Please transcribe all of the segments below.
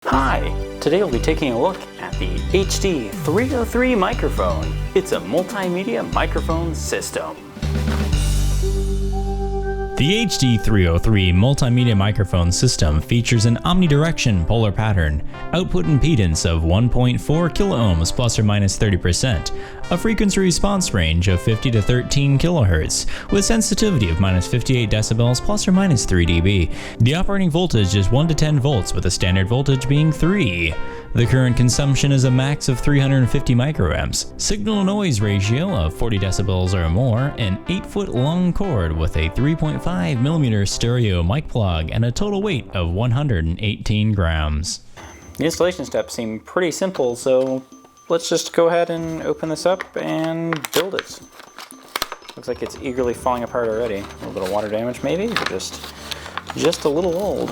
Hi! Today we'll be taking a look at the HD-303 microphone. It's a multimedia microphone system. The HD-303 multimedia microphone system features an omnidirection polar pattern, output impedance of 1.4 kiloohms plus or minus 30%, a frequency response range of 50 to 13 kilohertz, with sensitivity of minus 58 decibels plus or minus 3 dB. The operating voltage is 1 to 10 volts with a standard voltage being 3. The current consumption is a max of 350 microamps, signal noise ratio of 40 decibels or more, an 8-foot long cord with a 3.5mm stereo mic plug, and a total weight of 118 grams. The installation steps seem pretty simple, so let's just go ahead and open this up and build it. Looks like it's eagerly falling apart already. A little bit of water damage maybe, or just a little old.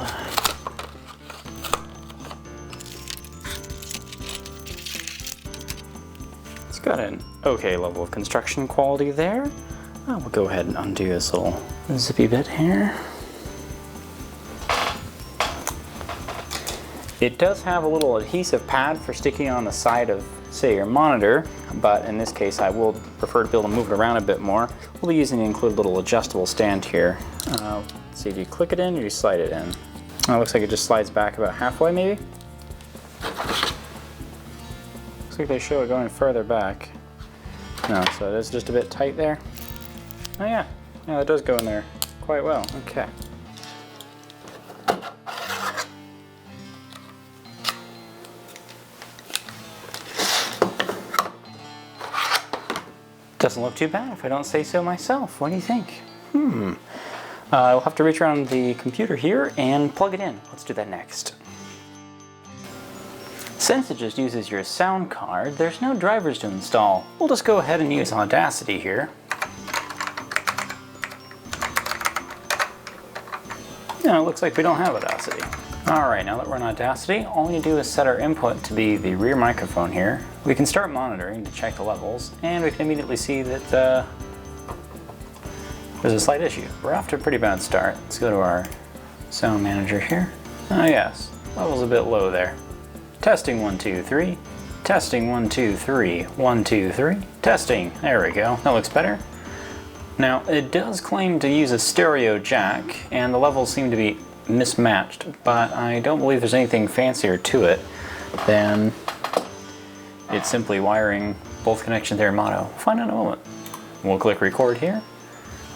It's got an okay level of construction quality there. We'll go ahead and undo this little zippy bit here. It does have a little adhesive pad for sticking on the side of, say, your monitor, but in this case I will prefer to be able to move it around a bit more. We'll be using the included little adjustable stand here. Let's see, do you click it in or do you slide it in? It looks like it just slides back about halfway maybe. Looks like they show it going further back. No, so it is just a bit tight there. Oh yeah, it does go in there quite well. Okay. Doesn't look too bad if I don't say so myself. What do you think? We'll have to reach around the computer here and plug it in. Let's do that next. Since it just uses your sound card, there's no drivers to install. We'll just go ahead and use Audacity here. No, it looks like we don't have Audacity. Alright, now that we're in Audacity, all we need to do is set our input to be the rear microphone here. We can start monitoring to check the levels, and we can immediately see that there's a slight issue. We're off to a pretty bad start. Let's go to our sound manager here. Oh yes, level's a bit low there. Testing 1, 2, 3. Testing 1, 2, 3. 1, 2, 3. Testing. There we go. That looks better. Now, it does claim to use a stereo jack, and the levels seem to be mismatched, but I don't believe there's anything fancier to it than it's simply wiring both connections there mono. We'll find out in a moment. We'll click record here.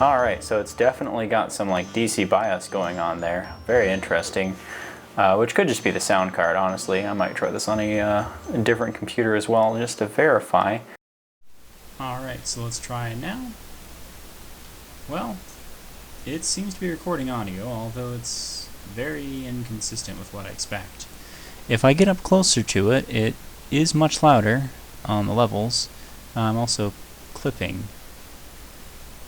Alright, so it's definitely got some like DC bias going on there. Very interesting. Which could just be the sound card, honestly. I might try this on a different computer as well, just to verify. Alright, so let's try it now. Well, it seems to be recording audio, although it's very inconsistent with what I expect. If I get up closer to it, it is much louder on the levels. I'm also clipping.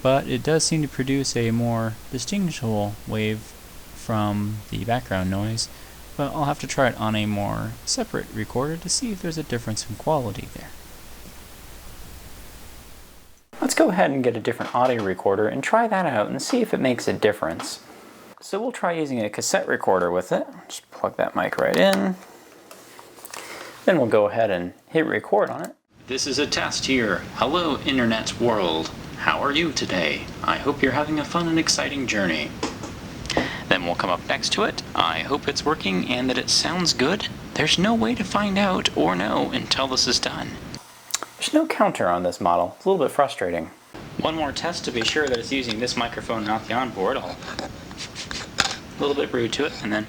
But it does seem to produce a more distinguishable wave from the background noise, but I'll have to try it on a more separate recorder to see if there's a difference in quality there. Let's go ahead and get a different audio recorder and try that out and see if it makes a difference. So we'll try using a cassette recorder with it. Just plug that mic right in. Then we'll go ahead and hit record on it. This is a test here. Hello, Internet world. How are you today? I hope you're having a fun and exciting journey. Then we'll come up next to it. I hope it's working and that it sounds good. There's no way to find out or know until this is done. There's no counter on this model. It's a little bit frustrating. One more test to be sure that it's using this microphone, not the onboard. I'll a little bit rude to it, and then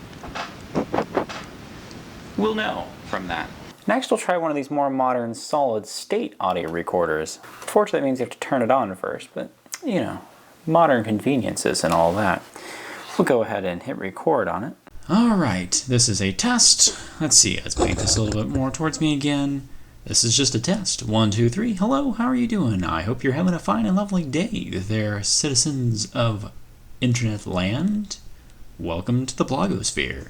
we'll know from that. Next, we'll try one of these more modern solid-state audio recorders. Unfortunately, that means you have to turn it on first, but, you know, modern conveniences and all that. We'll go ahead and hit record on it. Alright, this is a test. Let's see, let's make this a little bit more towards me again. This is just a test. 1, 2, 3. Hello, how are you doing? I hope you're having a fine and lovely day there, citizens of Internet land. Welcome to the blogosphere.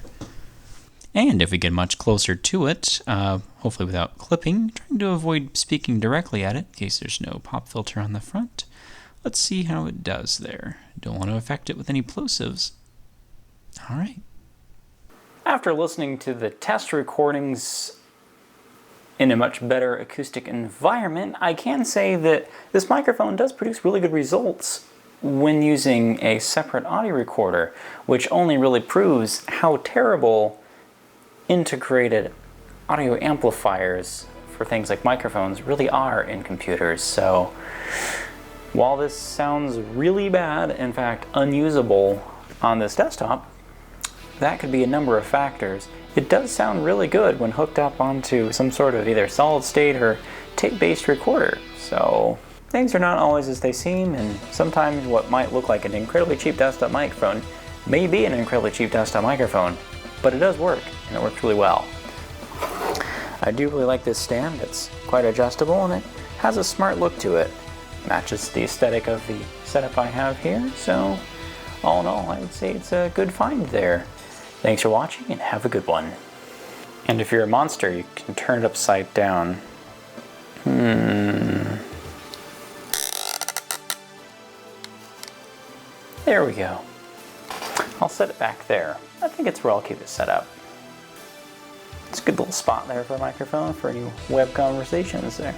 And if we get much closer to it, hopefully without clipping, trying to avoid speaking directly at it in case there's no pop filter on the front. Let's see how it does there. Don't want to affect it with any plosives. Alright. After listening to the test recordings in a much better acoustic environment, I can say that this microphone does produce really good results when using a separate audio recorder, which only really proves how terrible integrated audio amplifiers for things like microphones really are in computers. So while this sounds really bad, in fact unusable on this desktop, that could be a number of factors. It does sound really good when hooked up onto some sort of either solid state or tape-based recorder. So things are not always as they seem, and sometimes what might look like an incredibly cheap desktop microphone may be an incredibly cheap desktop microphone, but it does work, and it works really well. I do really like this stand. It's quite adjustable and it has a smart look to it. Matches the aesthetic of the setup I have here, so all in all I would say it's a good find there. Thanks for watching and have a good one. And if you're a monster, you can turn it upside down. There we go. I'll set it back there. I think it's where I'll keep it set up. It's a good little spot there for a microphone for any web conversations there.